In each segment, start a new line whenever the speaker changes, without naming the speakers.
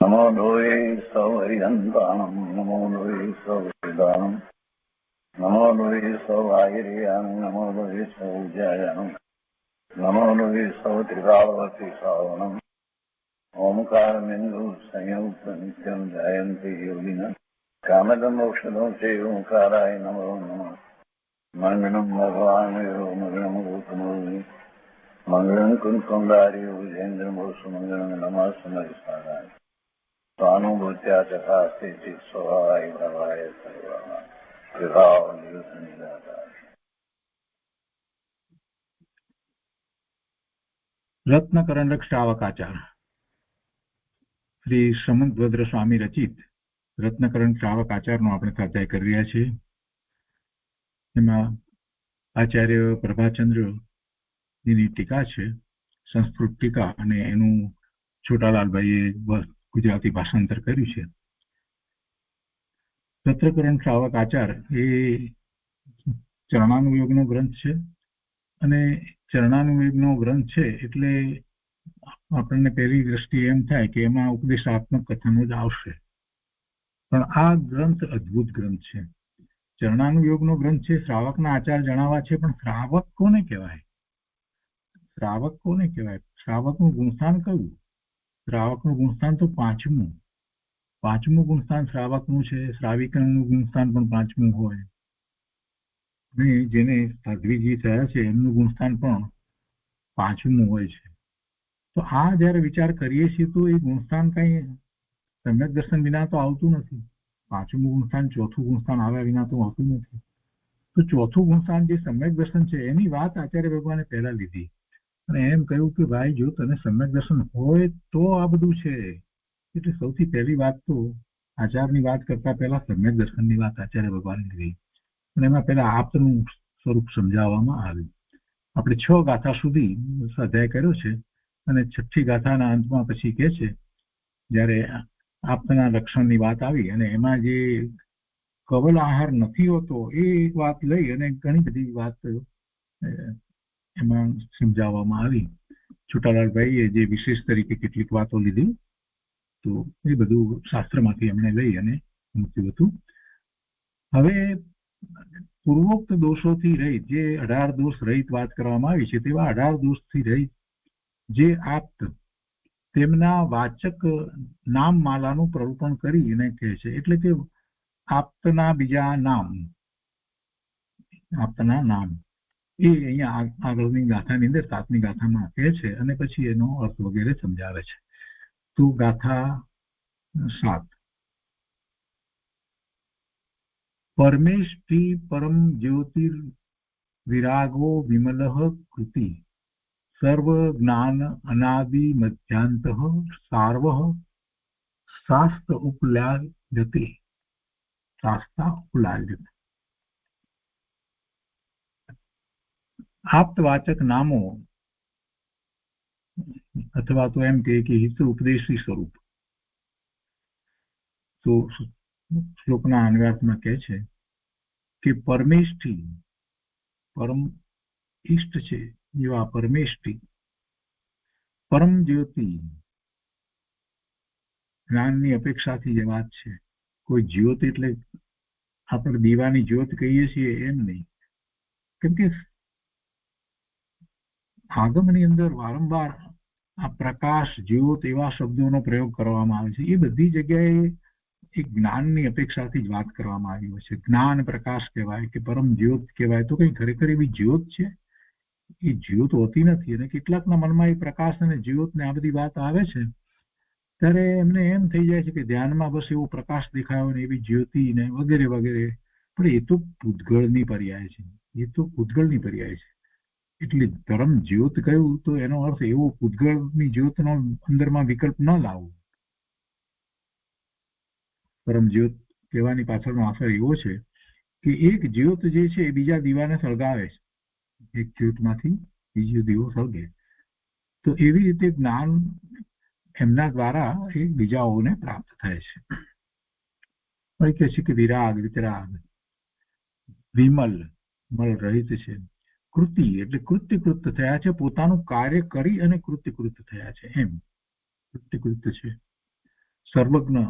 નમો લોહે સૌ હરિહંતાણમ, નમો લોહે સૌ હરિદાનમ, નમો લોહે સૌ આયર્યાન, નમો લોહે સૌ જયાન, નમો લોહે સૌ ત્રિકાળવતી શ્રાવણમ, ઓમકારમિંદુ સંયુક્ત નિત્યમ જયંતી યોગિના, કામદમ ઔષધો છે ઓંકારાય નમો નમઃ. મંગળમ ભગવાન મંગળમ ગૌતમોર્મિ, મંગળમ કુંકુંડાર્ય વિજેન્દ્રમોસુ, મંગળમ નમઃ સમયસારાય. स्वानुभूत्या चकास्ते स्वभावाय भवाय सर्वः विभाव नियुक्त निराकार.
રત્નકરંડક શ્રાવકાચાર શ્રી સમંતભદ્ર સ્વામી રચિત રત્નકરંડ શ્રાવકાચારનો આપણે સ્વાધ્યાય કરી રહ્યા છીએ. એમાં આચાર્ય પ્રભાચંદ્રની ટીકા છે, સંસ્કૃત ટીકા, અને એનું છોટાલાલભાઈએ ગુજરાતી ભાષાંતર કર્યું છે. રત્નકરંડ શ્રાવકાચાર એ ચરણાનુયોગનો ગ્રંથ છે, અને ચરણાનુયોગનો ગ્રંથ છે એટલે આપણને પહેલી દ્રષ્ટિએ એમ થાય કે એમાં ઉપદેશાત્મક કથનો જ આવશે, પણ આ ગ્રંથ અદ્ભુત ગ્રંથ છે. ચરણાનુયોગનો ગ્રંથ છે, શ્રાવકના આચાર જણાવવા છે, પણ શ્રાવક કોને કહેવાય? શ્રાવક કોને કહેવાય? શ્રાવકનું ગુણસ્થાન કયું? શ્રાવકનું ગુણસ્થાન તો પાંચમું ગુણસ્થાન શ્રાવકનું છે. શ્રાવિકનું ગુણસ્થાન પણ પાંચમું હોય, અને જેને સાધ્વીજી થયા છે એમનું ગુણસ્થાન પણ પાંચમું હોય છે. તો આ જયારે વિચાર કરીએ છીએ તો એ ગુણસ્થાન કઈ સમ્યક દર્શન વિના તો આવતું નથી. પાંચમું ગુણસ્થાન ચોથું ગુણસ્થાન આવ્યા વિના તો આવતું નથી. તો ચોથું ગુણસ્થાન જે સમ્યક દર્શન છે એની વાત આચાર્ય ભગવાને પહેલા લીધી, અને એમ કહ્યું કે ભાઈ જો તને સમ્યક દર્શન હોય તો આ બધું છે. એટલે સૌથી પહેલી વાત તો આચારની વાત કરતા પહેલા સમ્યક દર્શનની વાત આચાર્ય ભગવાને લીધી, અને એમાં પહેલા આપનું સ્વરૂપ સમજાવવામાં આવ્યું. આપણે 6 ગાથા સુધી સ્વાધ્યાય કર્યો છે, અને 6ઠ્ઠી ગાથાના અંતમાં પછી કહે છે, જ્યારે આપના લક્ષણની વાત આવી અને એમાં જે કવલ આહાર નથી હોતો એ વાત લઈ અને ઘણી બધી વાત એમાં સમજાવવામાં આવી. છોટાલાલભાઈએ જે વિશેષ તરીકે કેટલીક વાતો લીધી, તો એ બધું શાસ્ત્રમાંથી એમણે લઈ અને મૂક્યું હતું. હવે પૂર્વોક્ત દોષોથી રહિત જે 18 દોષ રહિત વાત કરવામાં આવી છે, તેવા 18 દોષથી રહિત જે આપ્ત તેમના વાચક નામ માલાનું પ્રવર્તન કરીને કહે છે. એટલે કે આપના બીજા નામ, આપના નામ એ અહીંયા આગળની ગાથાની અંદર 7મી ગાથામાં કહે છે, અને પછી એનો અર્થ વગેરે સમજાવે છે. તો ગાથા 7. પરમેષ્ઠી પરમ જ્યોતિર વિરાગો વિમલઃ કૃતિ સર્વ જ્ઞાન અનાદિ મધ્યાંતઃ સાર્વઃ શાસ્ત્ર ઉપલાયતે. આપ્તવાચક નામો, અથવા તો એમ કે હિત ઉપદેશી સ્વરૂપ. તો શ્લોકના અન્વયાર્થમાં કહે છે કે પરમેષ્ઠી, પરમ ઇષ્ટ છે એવા પરમેષ્ઠી, પરમ જ્યોતિ, જ્ઞાનની અપેક્ષાથી જે વાત છે. કોઈ જ્યોત એટલે આપણે દીવાની જ્યોત કહીએ છીએ એમ નહીં, કેમ કે આગમની અંદર વારંવાર આ પ્રકાશ, જ્યોત એવા શબ્દોનો પ્રયોગ કરવામાં આવે છે. એ બધી જગ્યાએ એક જ્ઞાનની અપેક્ષાથી જ વાત કરવામાં આવી હોય છે. જ્ઞાન પ્રકાશ કહેવાય કે પરમ જ્યોત કહેવાય, તો કઈ ખરેખર એવી જ્યોત છે? એ જ્યોત હોતી નથી. અને કેટલાકના મનમાં એ પ્રકાશ અને જ્યોત ને આ બધી વાત આવે છે ત્યારે એમને એમ થઈ જાય છે કે ધ્યાનમાં બસ એવો પ્રકાશ દેખાયો ને એવી જ્યોતિ ને વગેરે વગેરે. પણ એ તો પૂતગળની પર્યાય છે, એ તો પૂતગળની પર્યાય છે. એટલે પરમ જ્યોત કહ્યું તો એનો અર્થ એવો પૂતગળની જ્યોતનો અંદરમાં વિકલ્પ ન લાવવો. પરમ જ્યોત કહેવાની પાછળનો આશય એવો છે કે એક જ્યોત જે છે એ બીજા દીવાને સળગાવે છે, એક જ્યોતમાંથી બીજો દીવો સળગે. તો એવી રીતે જ્ઞાન એમના દ્વારા એ બીજાઓને પ્રાપ્ત થાય છે. કહે છે કે વિરાગ વિતરાગ વિમલ મળ રહિત છે. કૃતિ એટલે કૃત્યકૃત થયા છે, પોતાનું કાર્ય કરી અને કૃત્યકૃત થયા છે, એમ કૃત્યકૃત છે. સર્વજ્ઞ,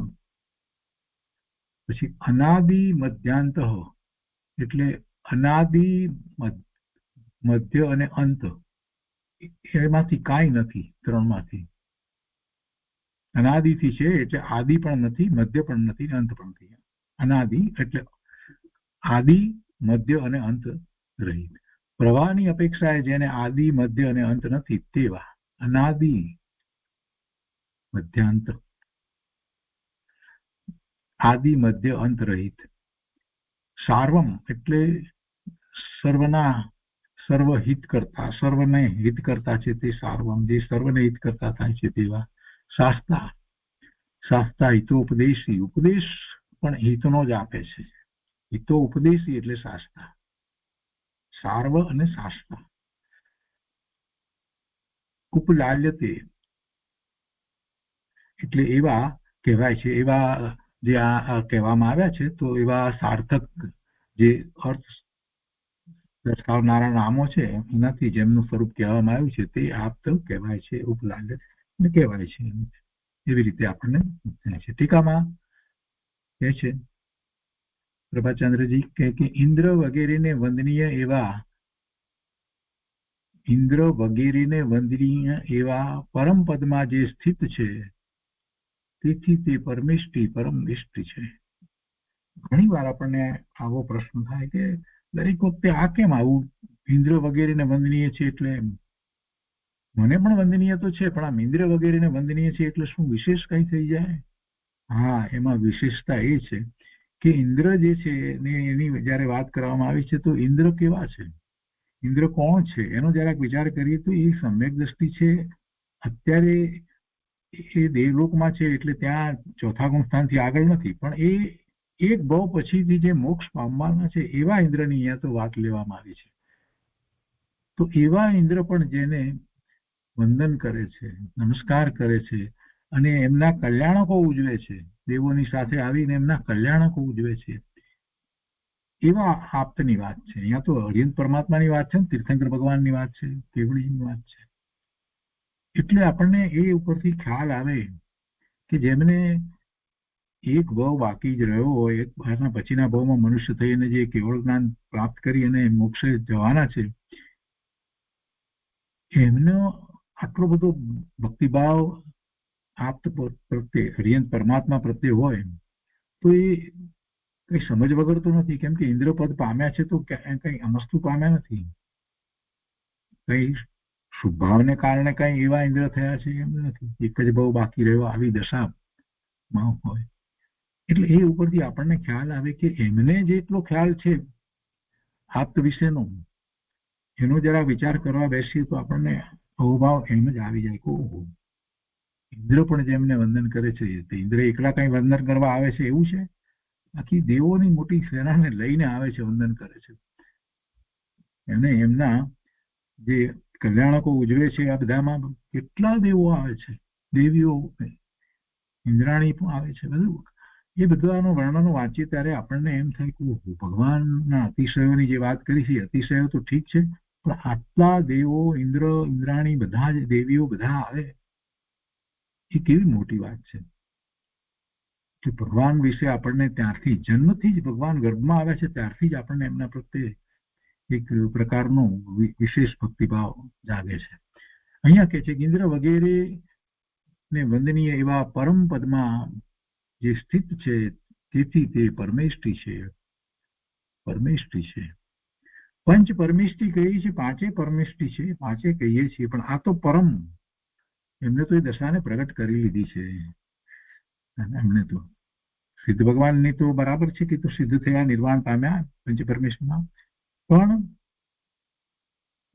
પછી અનાદિ મધ્યાંત એટલે અનાદિ મધ્ય અને અંત એમાંથી કાંઈ નથી. ત્રણમાંથી અનાદિથી છે એટલે આદિ પણ નથી, મધ્ય પણ નથી, અંત પણ નથી. અનાદિ એટલે આદિ મધ્ય અને અંત રહિત. પ્રવાહની અપેક્ષાએ જેને આદિ મધ્ય અને અંત નથી તેવા અનાદિ મધ્યાંત આદિ મધ્ય અંત રહિત. સાર્વમ એટલે સર્વના સર્વહિત કરતા, સર્વને હિત કરતા છે તે સાર્વમ, જે સર્વને હિત કરતા થાય છે તેવા. શાસ્તા, શાસ્તા હિતોપદેશી, ઉપદેશ પણ હિતનો જ આપે છે. હિતો ઉપદેશી એટલે શાસ્તા. સાર્વ અને શાસ્તા. ઉપલાલ્યતે એટલે એવા કહેવાય છે, એવા જે આ કહેવામાં આવ્યા છે તો એવા સાર્થક જે અર્થ દર્શાવનારા નામો છે એનાથી જેમનું સ્વરૂપ કહેવામાં આવ્યું છે તે આપ્ત કહેવાય છે, ઉપલાલ્ય કહેવાય છે. એવી રીતે આપણને થાય છે. ટીકામાં કહે છે પ્રભાચંદ્રજી કે ઇન્દ્ર વગેરેને વંદનીય એવા, ઇન્દ્ર વગેરેને વંદનીય એવા પરમ પદમાં જે સ્થિત છે તેથી તે પરમેષ્ટિ પરમ ઇષ્ટિ છે. ઘણી વાર આપણને આવો પ્રશ્ન થાય કે દરેક વખતે આ કેમ આવું, ઇન્દ્ર વગેરેને વંદનીય છે એટલે મને પણ વંદનીય તો છે, પણ આ ઇન્દ્ર વગેરેને વંદનીય છે એટલે શું વિશેષ કઈ થઈ જાય? હા, એમાં વિશેષતા એ છે કે ઇન્દ્ર જે છે ને એની જયારે વાત કરવામાં આવી છે તો ઇન્દ્ર કેવા છે, ઇન્દ્ર કોણ છે એનો જરાક વિચાર કરીએ તો એ સમ્યક દ્રષ્ટિ છે. અત્યારે એ દેવલોકમાં છે એટલે ત્યાં ચોથા ગુણ સ્થાનથી આગળ નથી, પણ એ એક બહુ પછીથી જે મોક્ષ પામવાના છે એવા ઇન્દ્રની અહીંયા તો વાત લેવામાં આવી છે. તો એવા ઇન્દ્ર પણ જેને વંદન કરે છે, નમસ્કાર કરે છે અને એમના કલ્યાણકો ઉજવે છે, દેવોની સાથે આવીને એમના કલ્યાણકો ઉજવે છે, એવા આપ્તની વાત છે. અહીંયા તો હરિયંત પરમાત્માની વાત છે, તીર્થંકર ભગવાનની વાત છે, કેવડીની વાત છે. એટલે આપણને એ ઉપરથી ખ્યાલ આવે કે જેમને એક ભાવ બાકી જ રહ્યો હોય, એક ભાવના પછીના ભાવમાં મનુષ્ય થઈને જે કેવળ જ્ઞાન પ્રાપ્ત કરી અને મોક્ષે જવાના છે, એમનો આટલો બધો ભક્તિભાવ આપ્ત પ્રત્યે, હરિયંત પરમાત્મા પ્રત્યે હોય તો એ કઈ સમજ વગર તો નથી. કેમ કે ઇન્દ્રપદ પામ્યા છે તો કઈ અમસ્તુ પામ્યા નથી, કઈ શુભાવને કારણે કઈ એવા ઇન્દ્ર થયા છે એમ નથી. એક જ બહુ બાકી રહ્યો આવી દશામાં હોય. એટલે એ ઉપરથી આપણને ખ્યાલ આવે કે એમને જેટલો ખ્યાલ છે આપ્ત વિશેનો, એનો જરા વિચાર કરવા બેસીએ તો આપણને અહોભાવ એમ જ આવી જાય કે ઓહો, ઇન્દ્ર પણ જેમને વંદન કરે છે તે ઇન્દ્ર એકલા કઈ વંદન કરવા આવે છે એવું છે? આખી દેવોની મોટી સેનાને લઈને આવે છે, વંદન કરે છે. એને એમના જે કલ્યાણકો ઉજવે છે આ બધામાં કેટલા દેવો આવે છે, દેવીઓ, ઇન્દ્રાણી પણ આવે છે. બધું એ બધાનો વર્ણનો વાંચીએ ત્યારે આપણને એમ થાય કે ભગવાનના અતિશયોની જે વાત કરી છે, અતિશયો તો ઠીક છે, પણ આટલા દેવો, ઇન્દ્ર, ઇન્દ્રાણી, બધા જ દેવીઓ બધા આવે એ કેવી મોટી વાત છે. કે ભગવાન વિશે આપણને ત્યારથી જન્મથી જ ભગવાન ગર્ભમાં આવ્યા છે ત્યારથી જ આપણને એમના પ્રત્યે એક પ્રકારનો વિશેષ ભક્તિભાવ જાગે છે. અહીંયા કે છે કે ઇન્દ્ર વગેરે ને વંદનીય એવા પરમ પદમાં જે સ્થિત છે તેથી તે પરમેષ્ટિ છે, પરમેષ્ટિ છે. પંચ પરમેષ્ટિ કહીએ છીએ, પાંચે પરમેષ્ટિ છે, પાંચે કહીએ છીએ, પણ આ તો પરમ, એમને તો એ દશાને પ્રગટ કરી લીધી છે. એમને તો સિદ્ધ ભગવાનની તો બરાબર છે કે તો સિદ્ધ થયા, નિર્વાણ પામ્યા પંચ પરમેષ્ટિમાં, પણ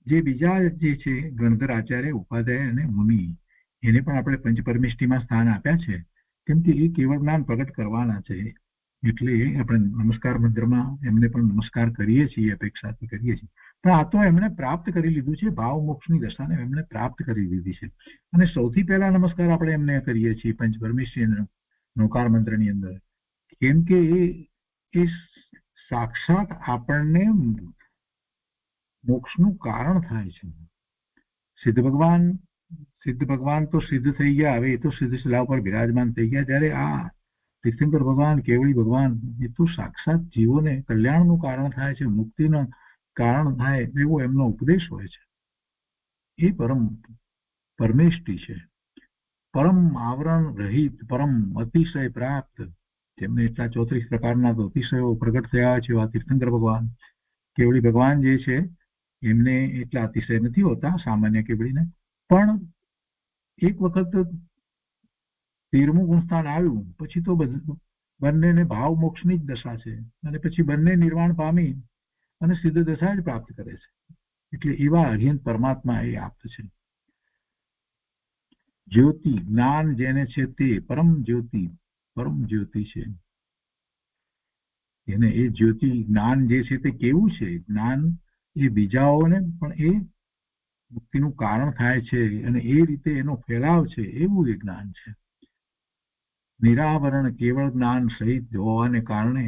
જે બીજા જે છે ગણધર, આચાર્ય, ઉપાધ્યાય અને મુનિ, એને પણ આપણે પંચ પરમેષ્ટિમાં સ્થાન આપ્યા છે, કેમ કે એ કેવળ જ્ઞાન પ્રગટ કરવાના છે. એટલે આપણે નમસ્કાર મંત્રમાં એમને પણ નમસ્કાર કરીએ છીએ, અપેક્ષાથી કરીએ છીએ. પણ આ તો એમણે પ્રાપ્ત કરી લીધું છે, ભાવ મોક્ષની દશાને એમણે પ્રાપ્ત કરી લીધી છે. અને સૌથી પહેલા નમસ્કાર આપણે એમને કરીએ છીએ પંચપરમેશ્વરી નૌકાર મંત્રની અંદર, કેમ કે એ સાક્ષાત આપણને મોક્ષનું કારણ થાય છે. સિદ્ધ ભગવાન તો સિદ્ધ થઈ ગયા, હવે એ તો સિદ્ધ શિલા ઉપર બિરાજમાન થઈ ગયા. જ્યારે આ તીર્થંકર ભગવાન, કેવળી ભગવાન, એ તો સાક્ષાત જીવોને કલ્યાણનું કારણ થાય છે, મુક્તિનું કારણ થાય એવો એમનો ઉપદેશ હોય છે. એ પરમેષ્ટિ છે, પરમ આવરણ રહિત, પરમ અતિશય પ્રાપ્ત. તેમને એટલા 34 પ્રકારના અતિશયો પ્રગટ થયા છે. આ તીર્થંકર ભગવાન, કેવળી ભગવાન જે છે એમને એટલા અતિશય નથી હોતા સામાન્ય કેવળીને. પણ એક વખત 13મું ગુણસ્થાન આવ્યું પછી તો બંનેને ભાવ મોક્ષની જ દશા છે, અને પછી બંને નિર્વાણ પામી અને સિદ્ધ દશા જ પ્રાપ્ત કરે છે. એટલે એવા અર્યંત પરમાત્મા એ આપ્ત છે. જ્યોતિ જ્ઞાન જેને છે તે પરમ જ્યોતિ છે. એને એ જ્યોતિ જ્ઞાન જે છે તે કેવું છે? જ્ઞાન એ બીજાઓને પણ એ મુક્તિનું કારણ થાય છે, અને એ રીતે એનો ફેલાવ છે, એવું એ જ્ઞાન છે. નિરાવરણ કેવળ જ્ઞાન સહિત હોવાને કારણે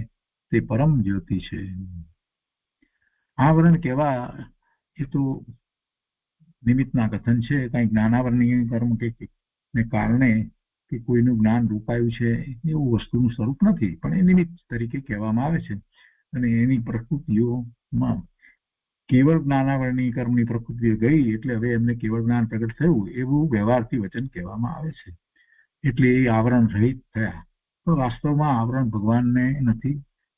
તે પરમ જ્યોતિ છે. આવરણ કેવા એ તો નિમિત્તના કથન છે. કઈ જ્ઞાનાવરણીય કર્મ કે ને કારણે કે કોઈનું જ્ઞાન રૂપાયું છે એવું વસ્તુનું સ્વરૂપ નથી, પણ એ નિમિત્ત તરીકે કહેવામાં આવે છે. અને એની પ્રકૃતિઓમાં કેવળ જ્ઞાનાવરણીય કર્મની પ્રકૃતિઓ ગઈ એટલે હવે એમને કેવળ જ્ઞાન પ્રગટ થયું એવું વ્યવહારથી વચન કહેવામાં આવે છે. એટલે એ આવરણ રહિત થયા. પણ વાસ્તવમાં આવરણ ભગવાનને નથી,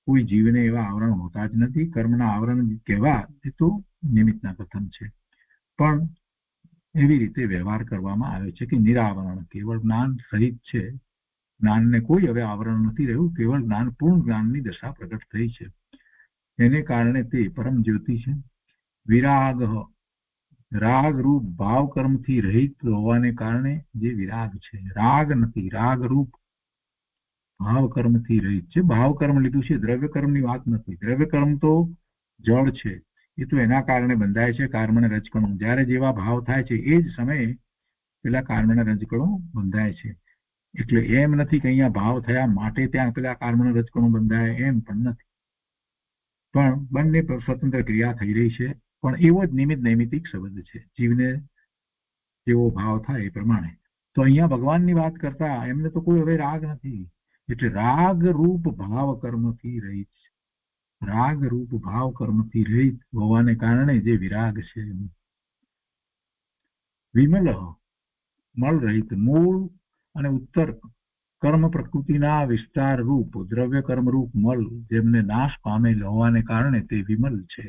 કોઈ જીવને એવા આવરણ હોતા જ નથી. કર્મના આવરણ કહેવા એ તો નિમિત્તના કથન છે, પણ એવી રીતે વ્યવહાર કરવામાં આવે છે કે નિરાવરણ કેવળ જ્ઞાન સહિત છે. જ્ઞાનને કોઈ હવે આવરણ નથી રહ્યું, કેવળ જ્ઞાન, પૂર્ણ જ્ઞાનની દશા પ્રગટ થઈ છે. એને કારણે તે પરમ જ્યોતિ છે. વિરાગ રાગ રૂપ ભાવ કર્મથી રહિત હોવાને કારણે જે વિરાગ છે, રાગ નથી, રાગ રૂપ ભાવ કર્મથી રહિત છે. ભાવ કર્મ લીધું છે, દ્રવ્ય કર્મની વાત નથી. દ્રવ્ય કર્મ તો જળ છે, એ તો એના કારણે બંધાય છે કર્મને રજકણો. જ્યારે જેવા ભાવ થાય છે એ જ સમયે પેલા કર્મને રજકણો બંધાય છે. એટલે એમ નથી કે અહીંયા ભાવ થયા માટે ત્યાં પેલા કર્મને રજકણો બંધાય, એમ પણ નથી. પણ બંને સ્વતંત્ર ક્રિયા થઈ રહી છે, પણ એવો જ નૈમિતિક સંબંધ છે, જીવને જેવો ભાવ થાય એ પ્રમાણે. તો અહીંયા ભગવાનની વાત કરતા એમને તો કોઈ હવે રાગ નથી, એટલે રાગ રૂપ ભાવ કર્મથી રહિત છે. રાગ રૂપ ભાવ કર્મથી રહિત હોવાને કારણે જે વિરાગ છે. વિમલ મળ રહિત, મૂળ અને ઉત્તર કર્મ પ્રકૃતિના વિસ્તાર રૂપ દ્રવ્ય કર્મ રૂપ મલ જેમને નાશ પામેલ હોવાને કારણે તે વિમલ છે.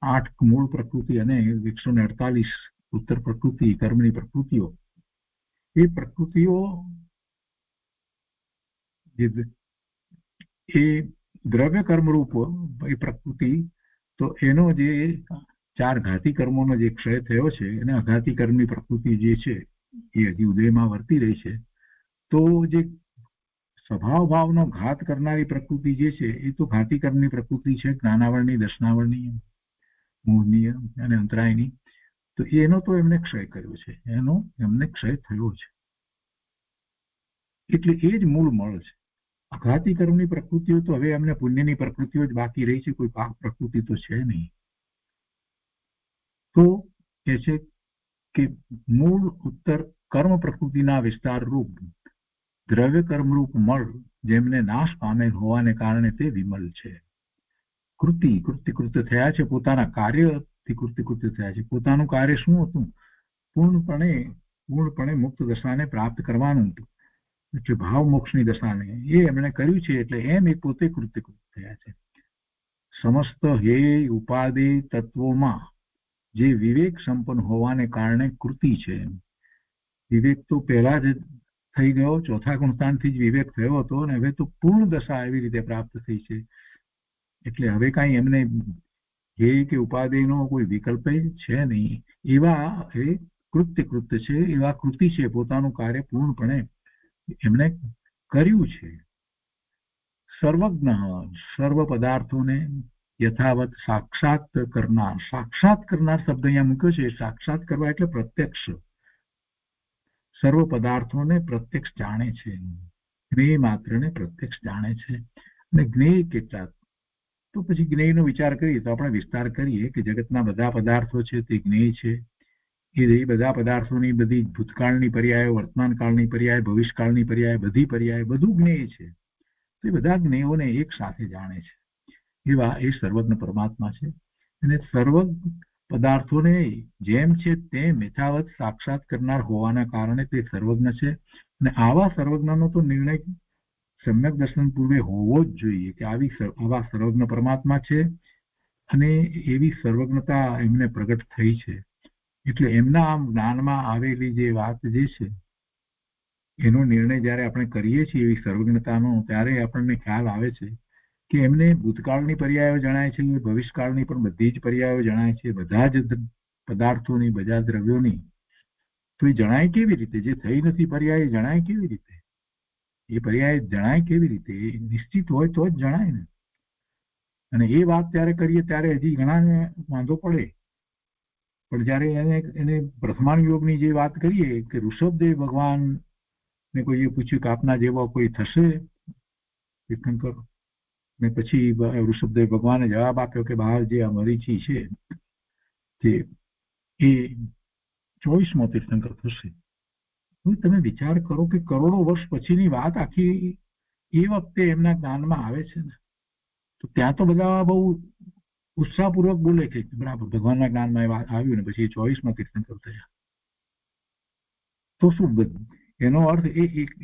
8 મૂળ પ્રકૃતિ અને 148 ઉત્તર પ્રકૃતિ, કર્મની પ્રકૃતિઓ, એ પ્રકૃતિઓ એ દ્રવ્ય કર્મરૂપ એ પ્રકૃતિ, તો એનો જે 4 ઘાતી કર્મોનો જે ક્ષય થયો છે એને અઘાતી કર્મની પ્રકૃતિ જે છે એ હજી ઉદયમાં વર્તી રહી છે. તો જે સ્વભાવ ભાવનો ઘાત કરનારી પ્રકૃતિ જે છે એ તો ઘાતી કર્મની પ્રકૃતિ છે, જ્ઞાનાવરણી, દર્શનાવરણી, મોહનીય અને અંતરાયની. તો એનો તો એમને ક્ષય કર્યો છે, એનો એમને ક્ષય થયો છે. એટલે એ જ મૂળ મળ છે. અઘાતી કર્મની પ્રકૃતિઓ તો હવે એમને પુણ્યની પ્રકૃતિઓ જ બાકી રહી છે, કોઈ પાપ પ્રકૃતિ તો છે નહીં. તો એ છે કે મૂળ ઉત્તર કર્મ પ્રકૃતિના વિસ્તાર રૂપ દ્રવ્ય કર્મરૂપ મળ જેમને નાશ પામેલ હોવાને કારણે તે વિમલ છે. કૃત્ય થયા છે, પોતાના કાર્યથી કૃત્ય થયા છે. પોતાનું કાર્ય શું હતું? પૂર્ણપણે મુક્ત દશાને પ્રાપ્ત કરવાનું હતું, એટલે ભાવ મોક્ષની દશાને એ એમણે કર્યું છે. એટલે એમ એ પોતે કૃત્ય થયા છે. સમસ્ત હે ઉપાદે તત્વોમાં જે વિવેક સંપન્ન હોવાને કારણે કૃતિ છે. વિવેક તો પહેલા જ થઈ ગયો, 4થા ગુણસ્થાનથી જ વિવેક થયો હતો, અને હવે તો પૂર્ણ દશા એવી રીતે પ્રાપ્ત થઈ છે. એટલે હવે કાંઈ એમને ધ્યેય કે ઉપાધિનો કોઈ વિકલ્પ છે નહીં. એવા એ કૃત્ય છે, એવા કૃતિ છે. પોતાનું કાર્ય પૂર્ણપણે એમણે કર્યું છે. સર્વજ્ઞ, સર્વ પદાર્થોને યથાવત સાક્ષાત કરનાર. સાક્ષાત કરનાર શબ્દ અહીંયા મૂક્યો છે. સાક્ષાત કરવા એટલે પ્રત્યક્ષ. સર્વ પદાર્થોને પ્રત્યક્ષ જાણે છે, જ્ઞેય માત્રને પ્રત્યક્ષ જાણે છે. અને જ્ઞેય કેટલા? તો પછી જ્ઞેયનો વિચાર કરીએ તો આપણે વિસ્તાર કરીએ કે જગતના બધા પદાર્થો છે તે જ્ઞેય છે. એ બધા પદાર્થોની બધી ભૂતકાળની પર્યાય, વર્તમાન કાળની પર્યાય, ભવિષ્યકાળની પર્યાય, બધી પર્યાય, બધું જ્ઞેય છે. તો એ બધા જ્ઞેયોને એક સાથે જાણે છે. એવા એ સર્વજ્ઞ પરમાત્મા છે. અને સર્વ પદાર્થોને જેમ છે તેમ યથાવત સાક્ષાત કરનાર હોવાના કારણે તે સર્વજ્ઞ છે. અને આવા સર્વજ્ઞનો તો નિર્ણય સમ્યક દર્શન પૂર્વે હોવો જ જોઈએ કે આવા સર્વજ્ઞ પરમાત્મા છે અને એવી સર્વજ્ઞતા એમને પ્રગટ થઈ છે. એટલે એમના આમ જ્ઞાનમાં આવેલી જે વાત જે છે એનો નિર્ણય જ્યારે આપણે કરીએ છીએ એવી સર્વજ્ઞતાનો, ત્યારે આપણને ખ્યાલ આવે છે કે એમને ભૂતકાળની પર્યાયો જણાય છે, ભવિષ્યકાળની પણ બધી જ પર્યાયો જણાય છે, બધા જ પદાર્થોની, બધા દ્રવ્યોની. તો એ જણાય કેવી રીતે? જે થઈ નથી પર્યાય જણાય કેવી રીતે? એ પર્યાય જણાય કેવી રીતે? એ નિશ્ચિત હોય તો જ જણાય ને. અને એ વાત ત્યારે કરીએ ત્યારે હજી ઘણાને વાંધો પડે. પણ જયારે એને પ્રથમાન યોગની જે વાત કરીએ કે ઋષભદેવ ભગવાન ને કોઈએ પૂછ્યું કે આપના જેવો કોઈ થશે તીર્થંકર? ને પછી ઋષભદેવ ભગવાને જવાબ આપ્યો કે બહાર જે આ મરીચી છે તે એ 24મો તીર્થંકર થશે. તમે વિચાર કરો કે કરોડો વર્ષ પછીની વાત આખી એ વખતે એમના જ્ઞાનમાં આવે છે ને. તો ત્યાં તો બધા બહુ ઉત્સાહપૂર્વક બોલે કે બરાબર ભગવાનના જ્ઞાનમાં એ વાત આવ્યું ને પછી 24મા તીર્થંકર થયા. તો શું એનો અર્થ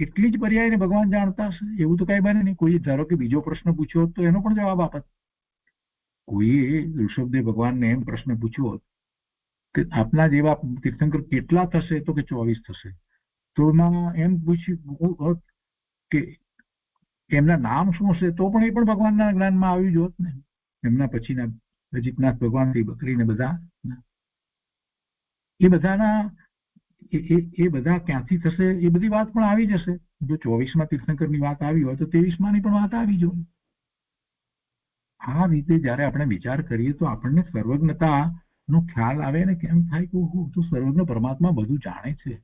એટલી જ પર્યાયને ભગવાન જાણતા હશે? એવું તો કઈ બને નહીં. કોઈ ધારો કે બીજો પ્રશ્ન પૂછ્યો તો એનો પણ જવાબ આપત. કોઈએ ઋષભદેવ ભગવાનને એમ પ્રશ્ન પૂછ્યો કે આપના જેવા તીર્થંકર કેટલા થશે? તો કે 24 થશે. તો એમાં એમ પૂછ્યું કે એમના નામ શું હશે? તો પણ એ પણ ભગવાનના જ્ઞાનમાં આવી જોત ને. એમના પછીના અજીતનાથ ભગવાન થી બકરીને બધા એ બધાના એ બધા ક્યાંથી થશે એ બધી વાત પણ આવી જશે. જો 24મા તીર્થંકરની વાત આવી હોય તો 23માની પણ વાત આવી જોઈએ. આ રીતે જયારે આપણે વિચાર કરીએ તો આપણને સર્વજ્ઞતા નો ખ્યાલ આવે ને કેમ થાય કે તો સર્વજ્ઞ પરમાત્મા બધું જાણે છે.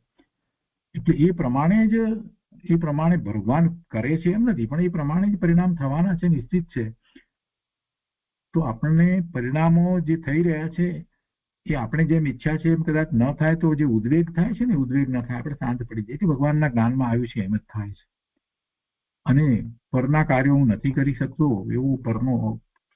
એટલે એ પ્રમાણે ભગવાન કરે છે એમ નથી, પણ એ પ્રમાણે જ પરિણામ થવાના છે, નિશ્ચિત છે. તો આપણને પરિણામો જે થઈ રહ્યા છે એ આપણે જેમ ઈચ્છા છે એમ કદાચ ન થાય તો જે ઉદ્વેગ થાય છે ને, ઉદ્વેગ ન થાય, આપણે શાંત પડી જાય કે ભગવાનના જ્ઞાનમાં આવ્યું છે એમ જ થાય છે. અને પરના કાર્યો હું નથી કરી શકતો એવું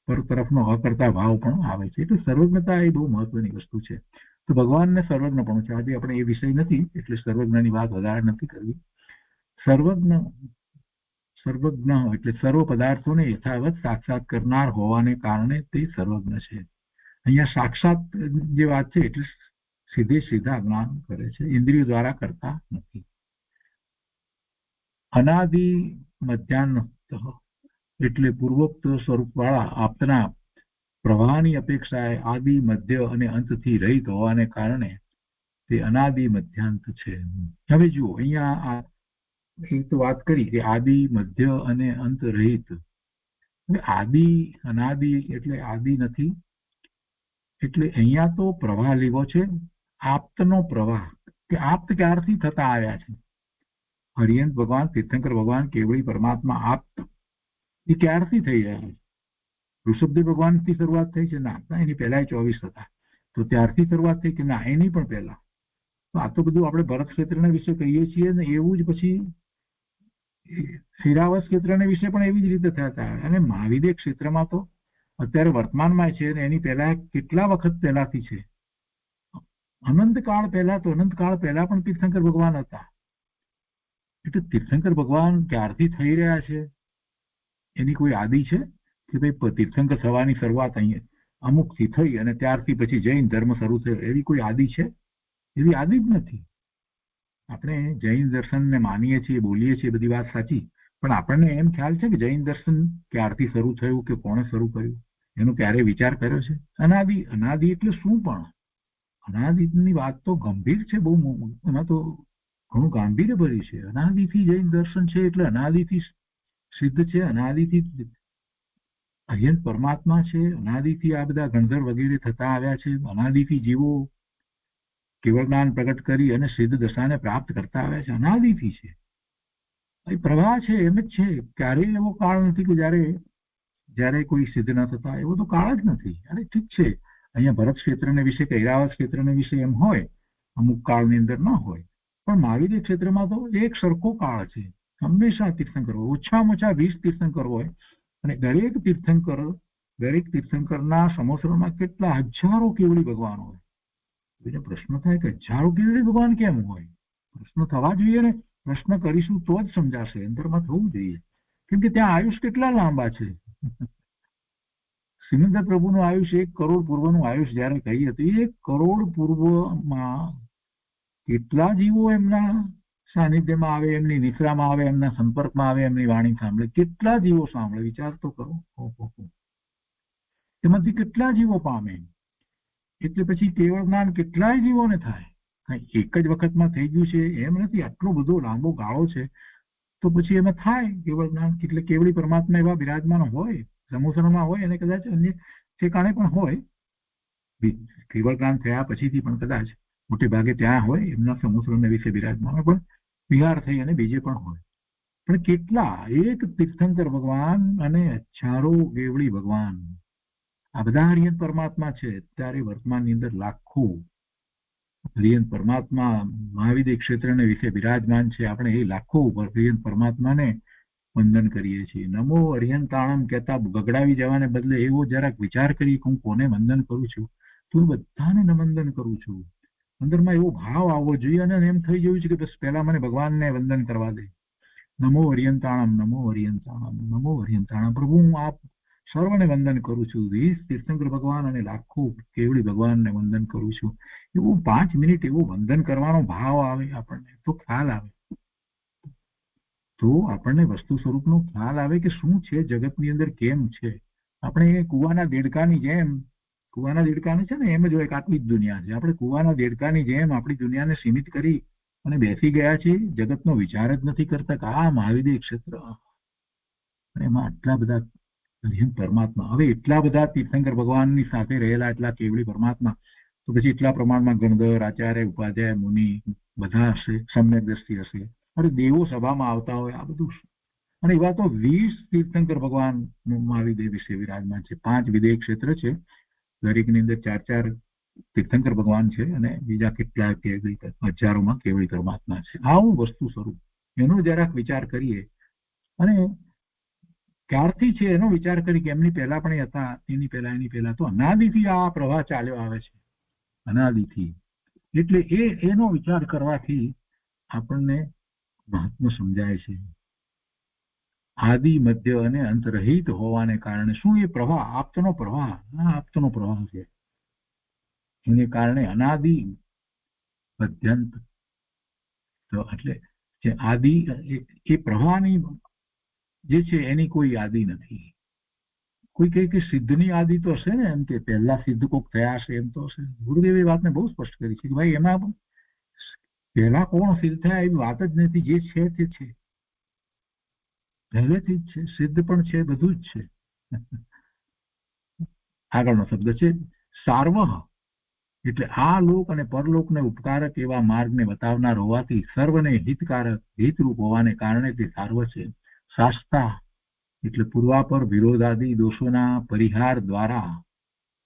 પર તરફનો અકર્તા ભાવ પણ આવે છે. એટલે સર્વજ્ઞતા એ બહુ મહત્વની વસ્તુ છે. તો ભગવાનને સર્વજ્ઞ પણ છે. આજે આપણે એ વિષય નથી એટલે સર્વજ્ઞની વાત વધારે નથી કરવી. સર્વજ્ઞ એટલે સર્વ પદાર્થોને યથાવત સાક્ષાત કરનાર હોવાને કારણે તે સર્વજ્ઞ છે. અહીંયા સાક્ષાત જે વાત છે એટલે સીધા જ્ઞાન કરે છે, ઇન્દ્રિયો દ્વારા કરતા નથી. અનાદિ મધ્યાહ્ન એટલે પૂર્વોક્ત સ્વરૂપવાળા આપના પ્રવાહની અપેક્ષાએ આદિ, મધ્ય અને અંતથી રહિત હોવાને કારણે તે અનાદિ મધ્યાંત છે. હવે જુઓ અહીંયા એ તો વાત કરી કે આદિ, મધ્ય અને અંત રહિત. આદિ અનાદિ એટલે આદિ નથી. એટલે અહીંયા તો પ્રવાહ લેવો છે, આપ્તનો પ્રવાહ. કે આપ્ત ક્યારથી થતા આવ્યા છે? હરિયંત ભગવાન, તીર્થંકર ભગવાન, કેવળી પરમાત્મા આપ્ત એ ક્યારથી થઈ રહ્યા છે? ઋષભદેવ ભગવાનથી શરૂઆત થઈ છે? ના, એની પહેલા 24 હતા. તો ત્યારથી શરૂઆત થઈ કે ના, એની પણ પહેલા? તો આ તો બધું આપણે ભરત ક્ષેત્રના વિશે કહીએ છીએ ને એવું જ પછી ક્ષીરાવત ક્ષેત્રના વિશે પણ એવી જ રીતે થતા. અને મહાવિદ્ય ક્ષેત્રમાં તો અત્યારે વર્તમાનમાં છે ને એની પહેલા કેટલા વખત પહેલાથી છે? અનંતકાળ પહેલા પણ તીર્થંકર ભગવાન હતા. એટલે તીર્થંકર ભગવાન ક્યારથી થઈ રહ્યા છે એની કોઈ આદિ છે કે ભાઈ તીર્થંકર થવાની શરૂઆત અહીંયા અમુકથી થઈ અને ત્યારથી પછી જૈન ધર્મ શરૂ થયો એવી કોઈ આદિ છે? એવી આદિ જ નથી. આપણે જૈન દર્શનને માનીએ છીએ, બોલીએ છીએ, બધી વાત સાચી, પણ આપણને એમ ખ્યાલ છે કે જૈન દર્શન ક્યારથી શરૂ થયું કે કોણે શરૂ કર્યું એનો ક્યારે વિચાર કર્યો છે? અનાદિ એટલે શું? પણ અનાદિની વાત તો ગંભીર છે બહુ. એમાં તો ઘણું ગાંભીર્ય ભર્યું છે. અનાદિથી જૈન દર્શન છે એટલે અનાદિથી સિદ્ધ છે, અનાદિથી અર્યંત પરમાત્મા છે, અનાદિથી આ બધા ગણધર વગેરે થતા આવ્યા છે, અનાદિથી જીવો કેવળ જ્ઞાન પ્રગટ કરી અને સિદ્ધ દશાને પ્રાપ્ત કરતા આવ્યા છે, અનાદિથી છે. એ પ્રવાહ છે, એમ જ છે. ક્યારેય એવો કાળ નથી કે જ્યારે કોઈ સિદ્ધ ન થતા, એવો તો કાળ જ નથી. અરે ઠીક છે, અહીંયા ભરત ક્ષેત્રને વિશે કે ઐરાવત ક્ષેત્રને વિશે એમ હોય, અમુક કાળની અંદર ન હોય, પણ મહાવીર ક્ષેત્રમાં તો એક સરખો કાળ છે. હંમેશા તીર્થંકર હોય, ઓછામાં ઓછા 20 તીર્થંકર હોય, અને દરેક તીર્થંકરના સમોસરમાં કેટલા હજારો કેવડી ભગવાન હોય. એટલે પ્રશ્ન થાય કે હજારો કેવડી ભગવાન કેમ હોય? પ્રશ્ન થવા જોઈએ ને. પ્રશ્ન કરીશું તો જ સમજાશે, અંતરમાં થવું જોઈએ. કેમ કે ત્યાં આયુષ કેટલા લાંબા છે. સિમંદર પ્રભુનું આયુષ્ય 1 કરોડ પૂર્વનું આયુષ્ય જયારે કહી હતી, 1 કરોડ પૂર્વમાં કેટલા જીવો એમના સાનિધ્યમાં આવે, એમની નિશ્રામાં આવે, એમના સંપર્કમાં આવે, એમની વાણી સાંભળે, કેટલા જીવો સાંભળે, વિચાર તો કરો. એમાંથી કેટલા જીવો પામે. એટલે પછી કેવળ જ્ઞાન કેટલાય જીવોને થાય. કઈ એક જ વખતમાં થઈ ગયું છે એમ નથી. આટલો બધો લાંબો ગાળો છે, તો પછી એમાં થાય કેવળ જ્ઞાન. એટલે કેવળી પરમાત્મા એવા બિરાજમાન હોય, સમોસરમાં હોય, અને કદાચ અન્ય ઠેકાણે પણ હોય. કેવળ જ્ઞાન થયા પછીથી પણ કદાચ મોટે ભાગે ત્યાં હોય, એમના સમોસરને વિશે બિરાજમાન હોય, પણ વિહાર થઈ અને બીજે પણ હોય. પણ કેટલા, એક તીર્થંકર ભગવાન અને હજારો કેવળી ભગવાન, આ બધા હરિયંત પરમાત્મા છે. અત્યારે વર્તમાનની અંદર લાખો હરિયંત પરમાત્મા મહાવિદ્ય ક્ષેત્રને વિશે બિરાજમાન છે. આપણે એ લાખો હરિયંત પરમાત્માને વંદન કરીએ છીએ. નમો હરિયંતાણમ કહેતા ગગડાવી જવાને બદલે એવો જરાક વિચાર કરી કે હું કોને વંદન કરું છું, તો હું બધાને વંદન કરું છું. અંદરમાં એવો ભાવ આવવો જોઈએ, અને એમ થઈ ગયું છે કે બસ પહેલા મને ભગવાનને વંદન કરવા દે. નમો હરિયંતાણમ, નમો હરિયંતાણમ, નમો હરિયંતાણમ. પ્રભુ, હું આપ સર્વને વંદન કરું છું. 20 તીર્થંકર ભગવાન અને લાખો કેવળી ભગવાનને વંદન કરું છું. એવું 5 મિનિટ એવો વંદન કરવાનો ભાવ આવે આપણને, તો ખ્યાલ આવે, તો આપણને વસ્તુ સ્વરૂપનો ખ્યાલ આવે કે શું છે જગતની અંદર, કેમ છે. આપણે કુવાના દેડકાની જેમ, કુવાના દેડકાને છે ને એમ જ હોય કે આટલી જ દુનિયા છે. આપણે કુવાના દેડકાની જેમ આપણી દુનિયાને સીમિત કરી અને બેસી ગયા છે. જગતનો વિચાર જ નથી કરતા કે આ મહાવિદ્ય ક્ષેત્ર, એમાં આટલા બધા હરિયંત પરમાત્મા. હવે એટલા બધા તીર્થંકર ભગવાનની સાથે રહેલા એટલા કેવળી પરમાત્મા, તો પછી એટલા પ્રમાણમાં ગણધર, આચાર્ય, ઉપાધ્યાય, મુનિ બધા હશે, સમ્યક દ્રષ્ટિ હશે. અરે દેવો સભામાં આવતા હોય, આ બધું. અને એવા તો 20 તીર્થંકર ભગવાન મહાવિદ્ય વિશે વિરાજમાન છે. 5 વિદેય ક્ષેત્ર છે, દરેકની અંદર 4 તીર્થંકર ભગવાન છે, અને બીજા કેટલા હજારોમાં કેવળી પરમાત્મા છે. આવું વસ્તુ સ્વરૂપ, એનો જરાક વિચાર કરીએ. અને ક્યારથી છે એનો વિચાર કરી કે એમની પહેલા પણ હતા, એની પહેલા તો અનાદિથી આ પ્રવાહ ચાલ્યો આવે છે, અનાદિથી. એટલે એનો વિચાર કરવાથી આપણને મહાત્મા સમજાય છે. આદિ, મધ્ય અને અંત રહિત હોવાને કારણે શું એ પ્રવાહ, આપતનો પ્રવાહ, આપતનો પ્રવાહ છે. એને કારણે અનાદિ મધ્યંત, તો એટલે જે આદિ, એ પ્રવાહની જે છે એની કોઈ આદિ નથી. કોઈ કહે કે સિદ્ધની આદિ તો હશે ને, એમ કે પહેલા સિદ્ધ કોક થયા હશે, એમ તો હશે. ગુરુદેવે એ વાતને બહુ સ્પષ્ટ કરી છે કે ભાઈ એમાં પહેલા કોણ સિદ્ધ થયા એવી વાત જ નથી. જે છે તે છે, પહેલેથી જ છે, સિદ્ધ પણ છે, બધું જ છે. આગળનો શબ્દ છે સાર્વહ, એટલે આ લોક અને પરલોકને ઉપકારક એવા માર્ગને બતાવનાર હોવાથી સર્વને હિતકારક, હિતરૂપ હોવાને કારણે તે સાર્વ છે. શાસ્તા, એટલે પૂર્વાપર વિરોધાદી દોષોના પરિહાર દ્વારા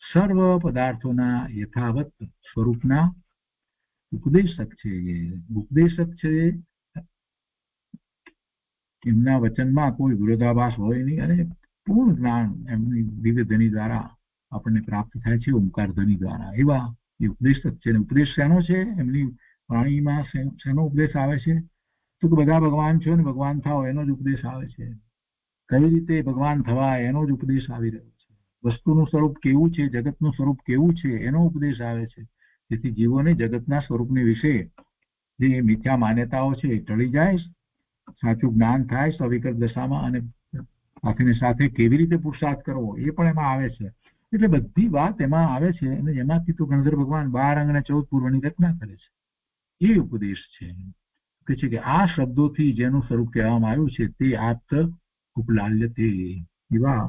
સર્વ પદાર્થોના યથાવત સ્વરૂપના ઉપદેશક છે. ઉપદેશક છે, એમના વચનમાં કોઈ વિરોધાભાસ હોય નહીં, અને પૂર્ણ જ્ઞાન એમની દિવ્ય ધ્વનિ દ્વારા આપણને પ્રાપ્ત થાય છે, ઓમકાર ધ્વનિ દ્વારા. એવા એ ઉપદેશક છે. ઉપદેશ શેનો છે? એમની વાણીમાં શેનો ઉપદેશ આવે છે? તો કે બધા ભગવાન છો ને ભગવાન થાઓ, એનો જ ઉપદેશ આવે છે. કઈ રીતે ભગવાન થવાય એનો જ ઉપદેશ આવી રહ્યો છે. વસ્તુનું સ્વરૂપ કેવું છે, જગતનું સ્વરૂપ કેવું છે, એનો ઉપદેશ આવે છે. જેથી જીવોને જગતના સ્વરૂપને વિશે જે મિથ્યા માન્યતાઓ છે એ ટળી જાય, સાચું જ્ઞાન થાય સવિકલ્પ દશામાં, અને સાથેને સાથે કેવી રીતે પુરુષાર્થ કરવો એ પણ એમાં આવે છે. એટલે બધી વાત એમાં આવે છે, અને એમાંથી તો ગણધર ભગવાન 12 અંગ અને 14 પૂર્વની રચના કરે છે. એ ઉપદેશ છે કે આ શબ્દોથી જેનું સ્વરૂપ કહેવામાં આવ્યું છે તે આપ્ત ઉપલાલ્યતે એવા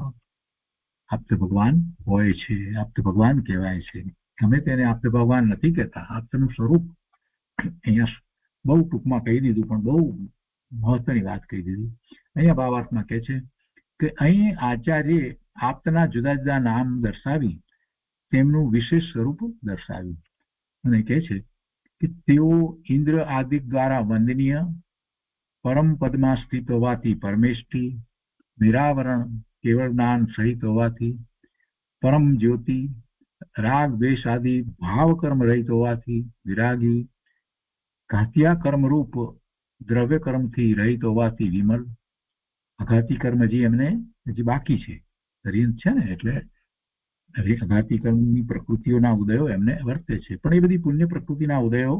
આપ્ત ભગવાન હોય છે, આપ્ત ભગવાન કહેવાય છે. અમે તેને આપ્ત ભગવાન નથી કહેતા. આપ્તનું સ્વરૂપ અહીંયા બહુ ટૂંકમાં કહી દીધું, પણ બહુ મહત્વની વાત કહી દીધી. અહીંયા ભાવાર્થમાં કહે છે કે અહીં આચાર્ય આપ્તના જુદા જુદા નામ દર્શાવી તેમનું વિશેષ સ્વરૂપ દર્શાવ્યું અને કહે છે કે તેઓ ઇન્દ્ર આદિ દ્વારા વંદનીય, પરમ પદમાં સ્થિત હોવાથી પરમેષ્ઠી, નિરાવરણ કેવળ જ્ઞાન સહિત હોવાથી પરમ જ્યોતિ, રાગ દ્વેષ આદિ ભાવ કર્મ રહિત હોવાથી વિરાગી, ઘાતિયા કર્મરૂપ દ્રવ્ય કર્મથી રહિત હોવાથી વિમલ. અઘાતી કર્મ એમને હજી બાકી છે, રિંદ છે ને, એટલે અઘાતી કર્મની પ્રકૃતિઓના ઉદયો એમને વર્તે છે, પણ એ બધી પુણ્ય પ્રકૃતિના ઉદયો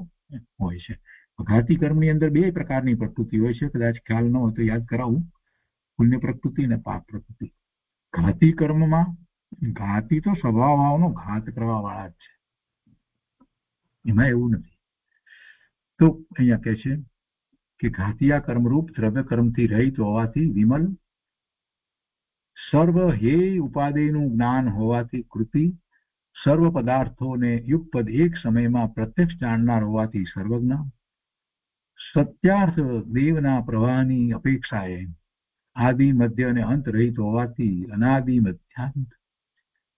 હોય છે. અઘાતી કર્મની અંદર બે પ્રકારની પ્રકૃતિ હોય છે, કદાચ ખ્યાલ ન હોય તો યાદ કરાવું, પુણ્ય પ્રકૃતિ અને પાપ પ્રકૃતિ. ઘાતી કર્મમાં ઘાતી તો સ્વભાવનો ઘાત કરવા વાળા જ છે, એમાં એવું નથી. તો અહીંયા કહે છે કે ઘાતિયા કર્મરૂપ દ્રવ્ય કર્મથી રહિત હોવાથી વિમલ, સર્વ હેય ઉપાદેયનું જ્ઞાન હોવાથી કૃતિ, સર્વ પદાર્થોને યુગપદ એક સમયમાં પ્રત્યક્ષ જાણનાર હોવાથી સર્વજ્ઞ, સત્યાર્થ દેવના પ્રવાહની અપેક્ષાએ આદિ મધ્ય અને અંત રહિત હોવાથી અનાદિ મધ્યાંત,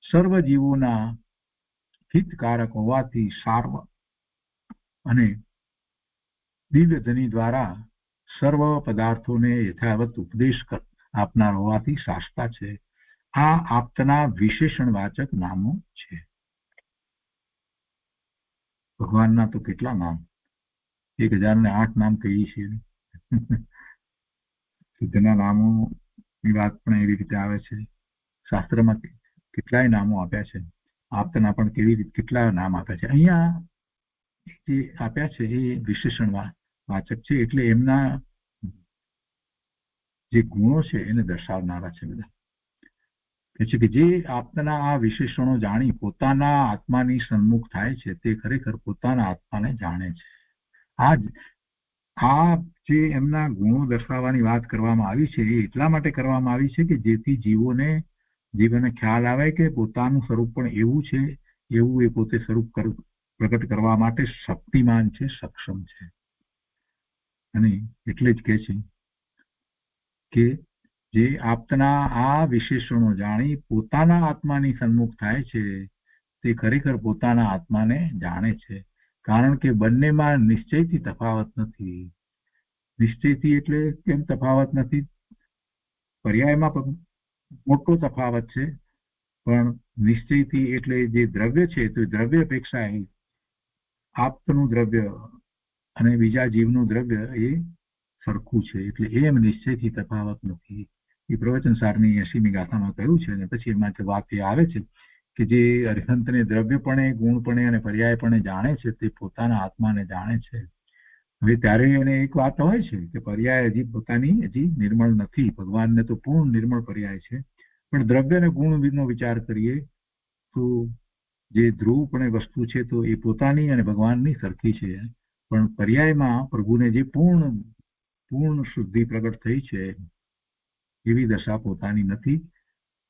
સર્વ જીવોના હિતકારક હોવાથી સાર્વ અને દિવ્ય ધ્વનિ દ્વારા સર્વ પદાર્થોને યથાવત ઉપદેશ આપનાર હોવાથી શાસ્તા છે. આ આપ્તના વિશેષણવાચક નામો છે. ભગવાનના તો કેટલા નામ, 1008 નામ કહીએ છીએ. સિદ્ધના નામોની વાત પણ એવી રીતે આવે છે. શાસ્ત્રમાં કેટલાય નામો આપ્યા છે, આપ્તના પણ કેવી રીતે કેટલા નામ આપ્યા છે. અહીંયા જે આપ્યા છે એ વિશેષણ વાચક છે, એટલે એમના જે ગુણો છે એને દર્શાવનારા છે. બધા કે છે કે જે આપ્તના આ વિશેષણો જાણી પોતાના આત્માની સન્મુખ થાય છે તે ખરેખર પોતાના આત્માને જાણે છે. આ જે એમના ગુણો દર્શાવવાની વાત કરવામાં આવી છે એ એટલા માટે કરવામાં આવી છે કે જેથી જીવોને ખ્યાલ આવે કે પોતાનું સ્વરૂપ પણ એવું છે, એવું એ પોતે સ્વરૂપ પ્રગટ કરવા માટે શક્તિમાન છે, સક્ષમ છે. અને એટલે જ કહે છે કે જે આપ્તના આ વિશેષણો જાણી પોતાના આત્માની સન્મુખ થાય છે તે ખરેખર પોતાના આત્માને જાણે છે. કારણ કે બંનેમાં નિશ્ચયથી તફાવત નથી. નિશ્ચયથી એટલે કેમ તફાવત નથી? પર્યાયમાં મોટો તફાવત છે, પણ નિશ્ચયથી એટલે જે દ્રવ્ય છે તો દ્રવ્ય અપેક્ષા આપ્તનું દ્રવ્ય અને બીજા જીવનું દ્રવ્ય એ સરખું છે, એટલે એમ નિશ્ચયથી તફાવત નથી. એ પ્રવચન સારની 80મી ગાથામાં કહ્યું છે. અને પછી એમાં વાત એ આવે છે કે જે અરિહંતને દ્રવ્યપણે, ગુણપણે અને પર્યાયપણે જાણે છે તે પોતાના આત્માને જાણે છે. હવે ત્યારે એને એક વાત હોય છે કે પર્યાય પોતાની નિર્મળ નથી. ભગવાનને તો પૂર્ણ નિર્મળ પર્યાય છે, પણ દ્રવ્ય અને ગુણનો વિચાર કરીએ તો જે ધ્રુવપણે વસ્તુ છે તો એ પોતાની અને ભગવાનની સરખી છે. પણ પર્યાયમાં પ્રભુને જે પૂર્ણ શુદ્ધિ પ્રગટ થઈ છે એવી દશા પોતાની નથી.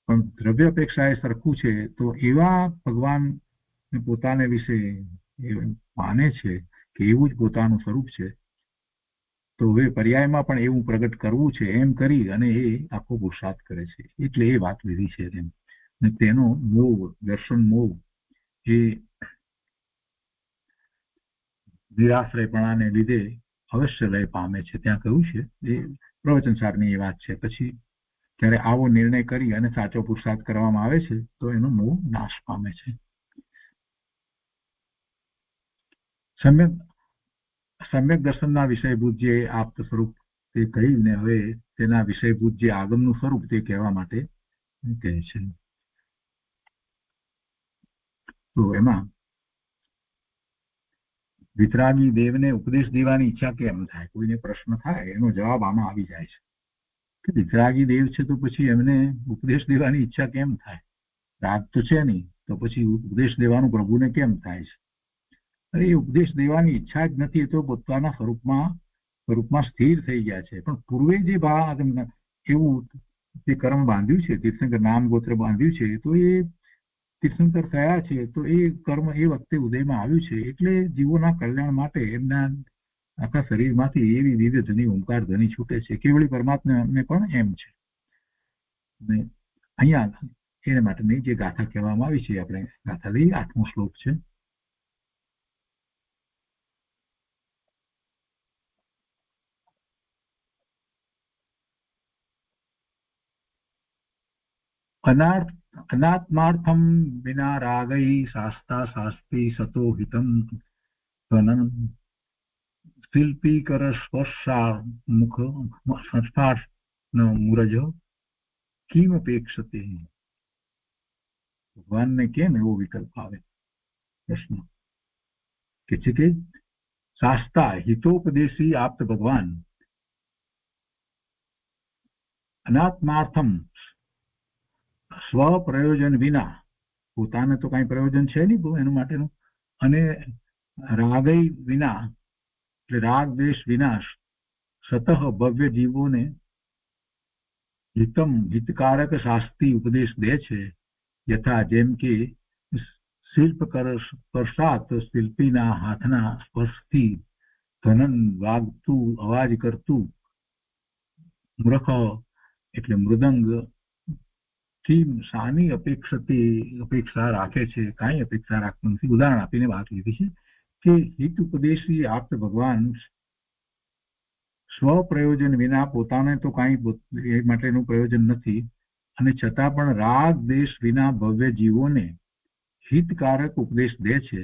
પણ દ્રવ્ય અપેક્ષા એ સરખું છે, તો એવા ભગવાન પોતાને વિશે માને છે કે એવું જ પોતાનું સ્વરૂપ છે. તો હવે પર્યાયમાં પણ એવું પ્રગટ કરવું છે એમ કરી અને એ આખો પુરુષાર્થ કરે છે. એટલે એ વાત લીધી છે એમ. અને તેનો મોહ, દર્શન મોહ એ નિરાશ્રયપણાને લીધે અવશ્ય લય પામે છે. ત્યાં કહ્યું છે એ પ્રવચન સારની એ વાત છે. પછી ત્યારે આવો નિર્ણય કરી અને સાચો પુરુષાર્થ કરવામાં આવે છે તો એનો મોહ નાશ પામે છે. સમ્યક દર્શનના વિષયભૂત જે આપ્ત સ્વરૂપ તે કહીને હવે તેના વિષયભૂત જે આગમનું સ્વરૂપ તે કહેવા માટે કહે છે. તો એમાં વિતરાગી દેવને ઉપદેશ દેવાની ઈચ્છા કેમ થાય? કોઈને પ્રશ્ન થાય એનો જવાબ આમાં આવી જાય છે કે વિતરાગી દેવ છે તો પછી એમને ઉપદેશ દેવાની ઈચ્છા કેમ થાય? રાગ તો છે નહીં, તો પછી ઉપદેશ દેવાનું પ્રભુને કેમ થાય છે? અરે એ ઉપદેશ દેવાની ઈચ્છા જ નથી, એ તો પોતાના સ્વરૂપમાં સ્થિર થઈ ગયા છે. પણ પૂર્વે જે એવું જે કર્મ બાંધ્યું છે, તીર્થંકર નામ ગોત્ર બાંધ્યું છે, તો એ તીર્થંકર થયા છે, તો એ કર્મ એ વખતે ઉદયમાં આવ્યું છે. એટલે જીવોના કલ્યાણ માટે એમના આખા શરીરમાંથી એવી દિવ્ય ધ્વનિ, ઓમકાર ધ્વનિ છૂટે છે. કેવળી પરમાત્માને પણ એમ છે. અને અહીંયા એના માટેની જે ગાથા કહેવામાં આવી છે, આપણે ગાથા લઈ 8મો શ્લોક છે. अनात्मार्थम विना रागै शास्ता शास्ति सतो हितम त्वनं शिल्पीकर स्पर्शा मुख संस्पर्श न मूरज किम अपेक्षते. ભગવાનને કેમ એવો વિકલ્પ આવે? પ્રશ્ન કે છે કે શાસ્તા હિતોપદેશી આપ્ત ભગવાન અનાત્માર્થમ સ્વપ્રયોજન વિના, પોતાને તો કઈ પ્રયોજન છે નહીં એના માટેનું, અને રાગય વિના એટલે રાગ દ્વેષ વિનાશ સતઃ ભવ્ય જીવોને હિતમ હિતકારક શાસ્તી ઉપદેશ દે છે. યથા જેમ કે શિલ્પકર સ્પર્શાત શિલ્પીના હાથના સ્પર્શથી ધનન વાગતું અવાજ કરતું મૂર્ખ એટલે મૃદંગ થી શાની અપેક્ષા રાખે છે? કાંઈ અપેક્ષા રાખતું નથી. ઉદાહરણ આપીને વાત લીધી છે કે હિત ઉપદેશી આપ્ત ભગવાન સ્વપ્રયોજન વિના, પોતાને તો કાંઈ એ માટેનું પ્રયોજન નથી, અને છતાં પણ રાગ દેશ વિના ભવ્ય જીવોને હિતકારક ઉપદેશ દે છે.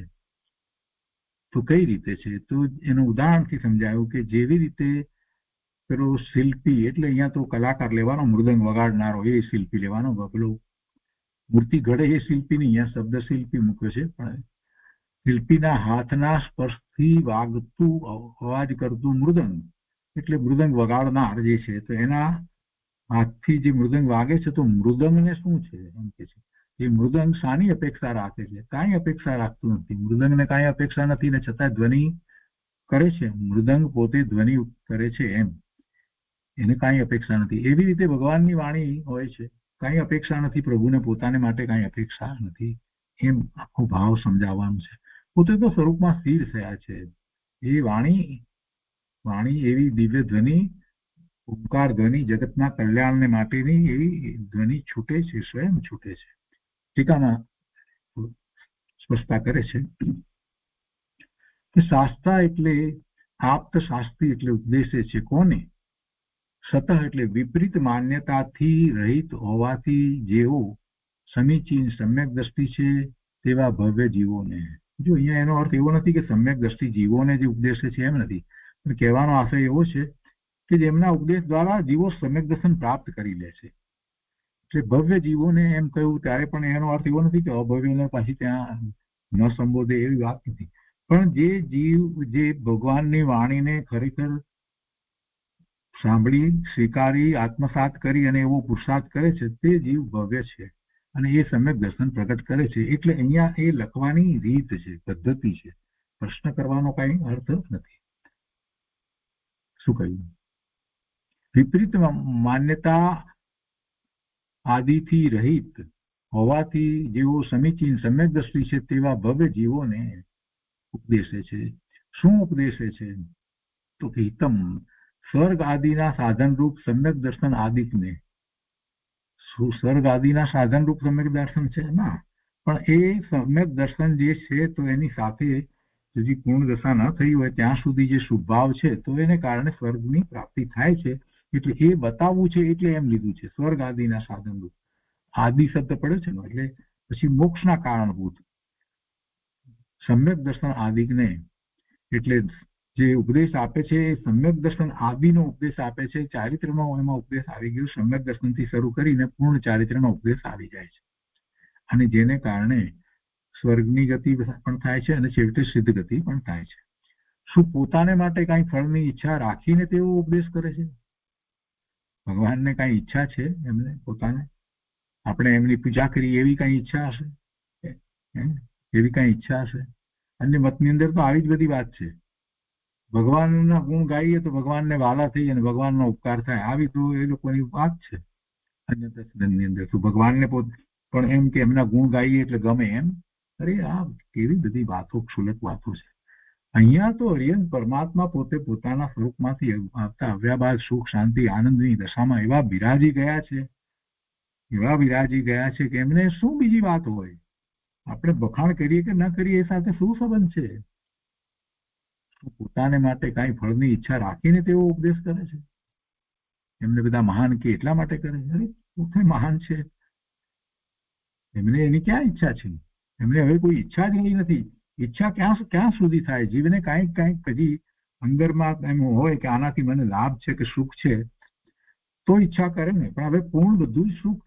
તો કઈ રીતે છે? તો એનું ઉદાહરણથી સમજાયું કે જેવી રીતે પેલો શિલ્પી એટલે અહીંયા તો કલાકાર લેવાનો, મૃદંગ વગાડનારો એ શિલ્પી લેવાનો, પેલો મૂર્તિ ઘડે એ શિલ્પી નહીં, અહીંયા શબ્દ શિલ્પી મૂક્યો છે. પણ શિલ્પીના હાથના સ્પર્શથી વાગતું અવાજ કરતું મૃદંગ એટલે મૃદંગ વગાડનાર જે છે, તો એના હાથથી જે મૃદંગ વાગે છે, તો મૃદંગને શું છે એમ કે છે. એ મૃદંગ શાની અપેક્ષા રાખે છે? કાંઈ અપેક્ષા રાખતું નથી. મૃદંગને કાંઈ અપેક્ષા નથી, ને છતાં ધ્વનિ કરે છે. મૃદંગ પોતે ધ્વનિ કરે છે એમ, એને કાંઈ અપેક્ષા નથી. એવી રીતે ભગવાનની વાણી હોય છે, કાંઈ અપેક્ષા નથી. પ્રભુને પોતાને માટે કાંઈ અપેક્ષા નથી, એમ આખો ભાવ સમજાવવાનું છે. પોતે તો સ્વરૂપમાં સ્થિર થયા છે. એ વાણી એવી દિવ્ય ધ્વનિ, ઓમકાર ધ્વનિ, જગતના કલ્યાણને માટેની એવી ધ્વનિ છૂટે છે, સ્વયં છૂટે છે. ટીકામાં સ્પષ્ટતા કરે છે કે શાસ્ત્રા એટલે આપ્ત, શાસ્ત્રી એટલે ઉપદેશે છે. કોને? સતઃ એટલે વિપરીત માન્યતાથી રહિત હોવાથી જેઓ સમીચીન સમ્યક દ્રષ્ટિ છે તેવા ભવ્ય જીવોને. જો અહીંયા એનો અર્થ એવો નથી કે સમ્યક દ્રષ્ટિ જીવોને જે ઉપદેશે છે એમ નથી, પણ કહેવાનો આશય એવો છે કે જેમના ઉપદેશ દ્વારા જીવો સમ્યક દર્શન પ્રાપ્ત કરી લે છે. એટલે ભવ્ય જીવોને એમ કહ્યું ત્યારે પણ એનો અર્થ એવો નથી કે અભવ્યને પાછી ત્યાં ન સંબોધે, એવી વાત નથી. પણ જે જીવ જે ભગવાનની વાણીને ખરેખર સાંભળી, સ્વીકારી, આત્મસાત કરી અને એવો પુરુષાર્થ કરે છે, તે જીવ ભવ્ય છે અને એ સમ્યક દર્શન પ્રગટ કરે છે. એટલે અહીંયા એ લખવાની રીત છે, પદ્ધતિ છે. પ્રશ્ન કરવાનો કઈ અર્થ નથી. શું કહ્યું? વિપરીત માન્યતા આદિથી રહિત હોવાથી જેઓ સમીચીન સમ્યક દ્રષ્ટિ છે તેવા ભવ્ય જીવોને ઉપદેશે છે. શું ઉપદેશે છે? તો કે હિતમ, સ્વર્ગ આદિના સાધનરૂપ સમ્યક દર્શન આદિકને. સ્વર્ગ આદિના સાધનરૂપ સમ્યક દર્શન છે ના, પણ એ સમ્યક દર્શન જે છે તો એની સાથે હજી પૂર્ણ દશા ન થઈ હોય ત્યાં સુધી જે શુભભાવ છે, તો એને કારણે સ્વર્ગની પ્રાપ્તિ થાય છે. એટલે એ બતાવવું છે, એટલે એમ લીધું છે સ્વર્ગ આદિના સાધનરૂપ. આદિ શબ્દ પડ્યો છે ને, એટલે પછી મોક્ષના કારણભૂત સમ્યક દર્શન આદિકને. એટલે જે ઉપદેશ આપે છે એ સમ્યક દર્શન આદિનો ઉપદેશ આપે છે. ચારિત્રનો એમાં ઉપદેશ આવી ગયો, સમ્યક દર્શનથી શરૂ કરીને પૂર્ણ ચારિત્રનો ઉપદેશ આવી જાય છે, અને જેને કારણે સ્વર્ગની ગતિ પણ થાય છે અને છેવટે સિદ્ધ ગતિ પણ થાય છે. શું પોતાને માટે કઈ ફળની ઈચ્છા રાખીને તેઓ ઉપદેશ કરે છે? ભગવાનને કઈ ઈચ્છા છે એમને પોતાને? આપણે એમની પૂજા કરી એવી કઈ ઈચ્છા હશે? એવી કઈ ઈચ્છા હશે? અન્ય મતની અંદર તો આવી જ બધી વાત છે. ભગવાનના ગુણ ગાઈએ તો ભગવાનને વાલા થઈ અને ભગવાનનો ઉપકાર થાય, આવી તો એ લોકોની વાત છે અન્ય દર્શનની અંદર. તો ભગવાનને પણ એમ કે એમના ગુણ ગાઈએ એટલે ગમે એમ? અરે આ કેવી બધી વાતો, ક્ષુલક વાતો છે. અહીંયા તો હરિયન પરમાત્મા પોતે પોતાના સ્વરૂપમાંથી આવતા આવ્યા બાદ સુખ શાંતિ આનંદની દશામાં એવા બિરાજી ગયા છે કે એમને શું બીજી વાત હોય? આપણે વખાણ કરીએ કે ન કરીએ એ સાથે શું સંબંધ છે? પોતાને માટે કાંઈ ફળની ઈચ્છા રાખીને તેઓ ઉપદેશ કરે છે. એમને બધા મહાન કે એટલા માટે કરે છે? અરે પોતે મહાન છે, એમને એની ક્યાં ઈચ્છા છે? એમને હવે કોઈ ઈચ્છા જ એવી નથી. ઈચ્છા ક્યાં સુધી થાય? જીવને કાંઈક પછી અંદરમાં એમ હોય કે આનાથી મને લાભ છે કે સુખ છે તો ઈચ્છા કરે ને. પણ હવે પૂર્ણ બધું જ સુખ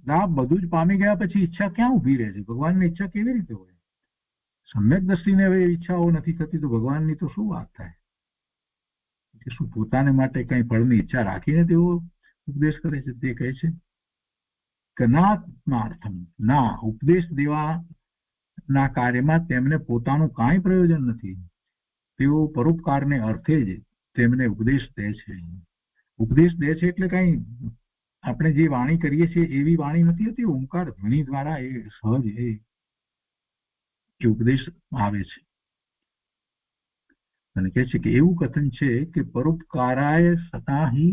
લાભ બધું જ પામી ગયા પછી ઈચ્છા ક્યાં ઉભી રહે છે? ભગવાનની ઈચ્છા કેવી રીતે હોય? સમ્યક દ્રષ્ટિને હવે ઈચ્છાઓ નથી થતી તો ભગવાનની તો શું વાત થાય? કે શું પોતાને માટે કઈ ફળની ઈચ્છા રાખીને તેઓ ઉપદેશ કરે છે? તે કહે છે કનાત્માર્થમ ના, ઉપદેશ દેવાના કાર્યમાં તેમને પોતાનું કાંઈ પ્રયોજન નથી. તેઓ પરોપકારને અર્થે જ તેમને ઉપદેશ દે છે. ઉપદેશ દે છે એટલે કઈ આપણે જે વાણી કરીએ છીએ એવી વાણી નથી હોતી. ઓંકાર ધ્વનિ દ્વારા એ સહજ એ ઉપદેશ આવે છે. અને કહે છે કે એવું કથન છે કે પરોપકારાય સતાહિ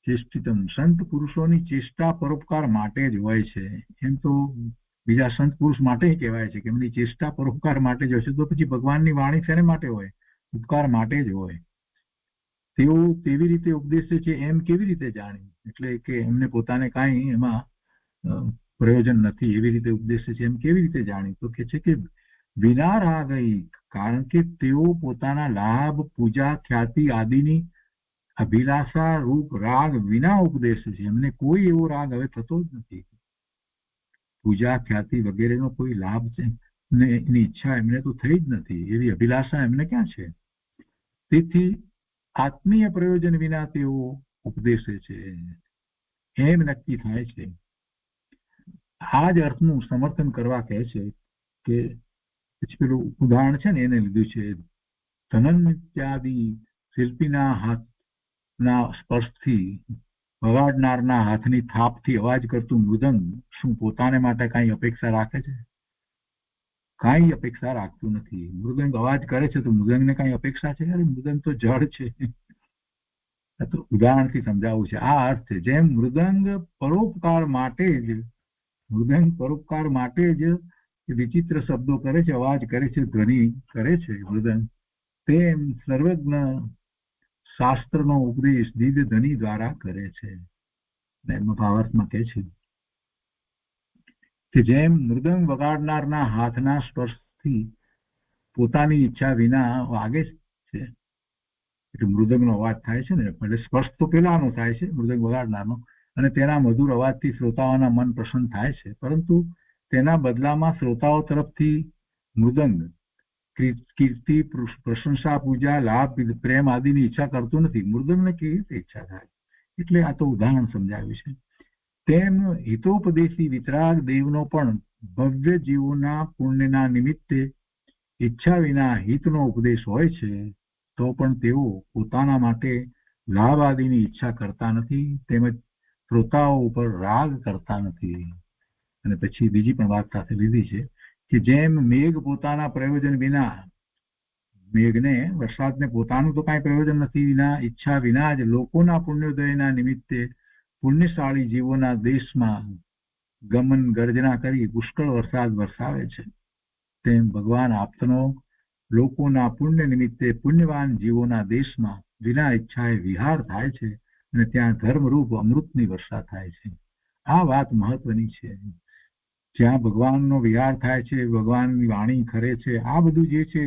ચેષ્ટિતમ, સંત પુરુષોની ચેષ્ટા પરોપકાર માટે જ હોય છે. એમ તો બીજા સંત પુરુષ માટે કહેવાય છે કે એમની ચેષ્ટા પરોપકાર માટે જ હશે, તો પછી ભગવાનની વાણી શેને માટે હોય? ઉપકાર માટે જ હોય. તેઓ તેવી રીતે ઉપદેશે છે એમ કેવી રીતે જાણ્યું? એટલે કે એમને પોતાને કાંઈ એમાં પ્રયોજન નથી એવી રીતે ઉપદેશે છે એમ કેવી રીતે જાણ્યું? તો કે છે કે વિના રાગઈ, કારણ કે તેઓ પોતાના લાભ પૂજા ખ્યાતિ આદિની અભિલાષા રૂપ રાગ વિના ઉપદેશે છે. એમને કોઈ એવો રાગ હવે થતો જ નથી. પૂજા ખ્યાતિ વગેરેનો કોઈ લાભ છે ને એની ઈચ્છા એમને તો થઈ જ નથી, એવી અભિલાષા એમને ક્યાં છે? તેથી આત્મીય પ્રયોજન વિના તેઓ ઉપદેશે છે એમ નક્કી થાય છે. આ જ અર્થનું સમર્થન કરવા કહે છે કે પછી પેલું ઉદાહરણ છે ને એને લીધું છે. ધનન ઇત્યાદિ શિલ્પીના હાથના સ્પર્શથી વગાડનારના હાથની થાપથી અવાજ કરતું મૃદંગ શું પોતાને માટે કાંઈ અપેક્ષા રાખે છે? કાંઈ અપેક્ષા રાખતું નથી. મૃદંગ અવાજ કરે છે તો મૃદંગને કાંઈ અપેક્ષા છે? અરે મૃદંગ તો જળ છે. તો ઉદાહરણથી સમજાવવું છે. આ અર્થ છે. જેમ મૃદંગ પરોપકાર માટે જ વિચિત્ર શબ્દો કરે છે, અવાજ કરે છે, ધ્વનિ કરે છે મૃદંગ, તેમ સર્વજ્ઞ શાસ્ત્રનો ઉપદેશ દિવ્ય ધ્વનિ દ્વારા કરે છે. ભાવાર્થમાં કહે છે કે જેમ મૃદંગ વગાડનારના હાથના સ્પર્શથી પોતાની ઈચ્છા વિના વાગે છે, એટલે મૃદંગનો અવાજ થાય છે ને, એટલે સ્પર્શ તો પેલાનો થાય છે મૃદંગ વગાડનારનો, અને તેના મધુર અવાજથી શ્રોતાઓના મન પ્રસન્ન થાય છે. પરંતુ તેના બદલામાં શ્રોતાઓ તરફથી મૃદંગ કીર્તિ પ્રશંસા પૂજા લાભ પ્રેમ આદિની ઈચ્છા કરતું નથી. મૃદંગને કેવી રીતે ઈચ્છા થાય? એટલે આ તો ઉદાહરણ સમજાવ્યું છે. તેમ હિતોપદેશી વિતરાગ દેવનો પણ ભવ્ય જીવોના પુણ્યના નિમિત્તે ઈચ્છા વિના હિતનો ઉપદેશ હોય છે, તો પણ તેઓ પોતાના માટે લાભ આદિની ઈચ્છા કરતા નથી, તેમજ શ્રોતાઓ ઉપર રાગ કરતા નથી. અને પછી બીજી પણ વાત સાથે લીધી છે કે જેમ મેઘ પોતાના પ્રયોજન વિના, મેઘને વરસાદને પોતાનું તો કાંઈ પ્રયોજન નથી, વિના ઈચ્છા વિના જ લોકોના પુણ્યોદયના નિમિત્તે પુણ્યશાળી જીવોના દેશમાં ગમન ગર્જના કરી પુષ્કળ વરસાદ વરસાવે છે, તેમ ભગવાન આપતનો લોકોના પુણ્ય નિમિત્તે પુણ્યવાન જીવોના દેશમાં વિના ઈચ્છાએ વિહાર થાય છે અને ત્યાં ધર્મરૂપ અમૃતની વર્ષા થાય છે. આ વાત મહત્વની છે. જ્યાં ભગવાનનો વિહાર થાય છે, ભગવાનની વાણી ખરે છે, આ બધું જે છે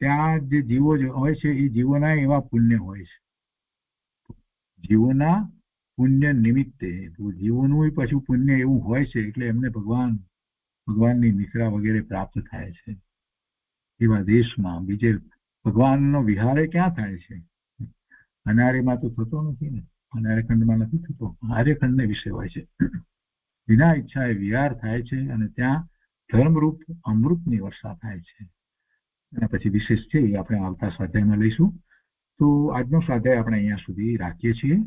ત્યાં જે જીવો હોય છે એ જીવોના એવા પુણ્ય હોય છે. જીવોના પુણ્ય નિમિત્તે જીવોનું પાછું પુણ્ય એવું હોય છે એટલે એમને ભગવાનની મિશ્રા વગેરે પ્રાપ્ત થાય છે. એવા દેશમાં બીજે ભગવાનનો વિહારે ક્યાં થાય છે? અનાર્યમાં તો થતો નથી ને, અનાર્યખંડમાં નથી થતો, આર્યખંડને વિશે હોય છે. વિના ઈચ્છાએ વિહાર થાય છે અને ત્યાં ધર્મરૂપ અમૃતની વર્ષા થાય છે. અને પછી વિશેષ છે એ આપણે આવતા સ્વાધ્યાયમાં લઈશું. તો તો આજનો સ્વાધ્યાય આપણે અહીંયા સુધી રાખીએ છીએ.